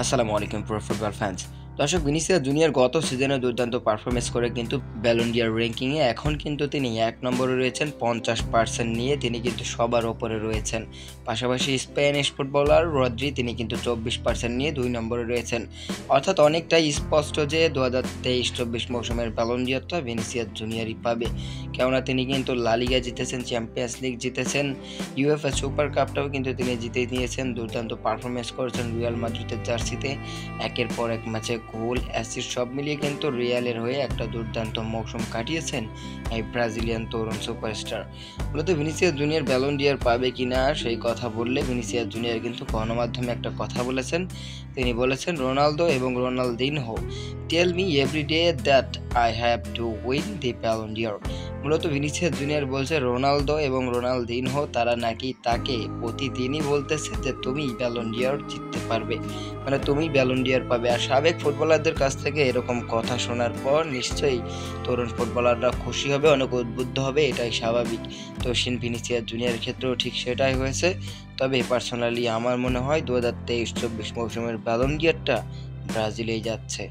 আসসালামু আলাইকুম pro football fans. দর্শক, ভিনিসিয়াস জুনিয়র গত সিজনে দুর্দান্ত পারফরমেন্স করে কিন্তু ব্যালন ডি'অর র্যাঙ্কিংয়ে এখন কিন্তু তিনি ১ নম্বরে রয়েছেন ৫০% নিয়ে। তিনি কিন্তু সবার ওপরে রয়েছেন। পাশাপাশি স্প্যানিশ ফুটবলার রদ্রি তিনি কিন্তু ২৪% নিয়ে ২ নম্বরে রয়েছেন। অর্থাৎ অনেকটাই স্পষ্ট যে ২০২৩-২৪ মৌসুমের ব্যালন ডি'অরটা ভিনিসিয়াস জুনিয়রই পাবে। কেননা তিনি কিন্তু লা লিগা জিতেছেন, চ্যাম্পিয়ন্স লিগ জিতেছেন, ইউএফএ সুপার কাপটাও কিন্তু তিনি জিতে নিয়েছেন। দুর্দান্ত পারফরমেন্স করেছেন রিয়াল মাদ্রিদের জার্সিতে। একের পর এক ম্যাচে গোল, অ্যাসিস্ট সব মিলিয়ে কিন্তু রিয়ালের হয়ে একটা দুর্দান্ত মৌসুম কাটিয়েছেন এই ব্রাজিলিয়ান তরুণ সুপারস্টার। মূলত ভিনিসিয়াস জুনিয়র ব্যালন ডি'অর পাবে কিনা সেই কথা বললে ভিনিসিয়াস জুনিয়র কিন্তু গণমাধ্যমে একটা কথা বলেছেন। তিনি বলেছেন, রোনালদো এবং Ronaldinho tell me every day that I have to win the Ballon d'Or. মূলত ভিনিসিয়াস জুনিয়র বলছে রোনালদো এবং রোনালদিনহো তারা নাকি তাকে প্রতিদিনই বলতেছে যে তুমি ব্যালন ডি'অর জিততে পারবে, মানে তুমি ব্যালন ডি'অর পাবে। আর সাবেক ফুটবলারদের কাছ থেকে এরকম কথা শোনার পর নিশ্চয়ই তরুণ ফুটবলাররা খুশি হবে, অনেক উদ্বুদ্ধ হবে, এটাই স্বাভাবিক। তো ভিনিসিয়াস জুনিয়রের ক্ষেত্রেও ঠিক সেটাই হয়েছে। তবে পার্সোনালি আমার মনে হয় ২০২৩-২৪ মৌসুমের ব্যালন ডি'অরটা ব্রাজিলেই যাচ্ছে।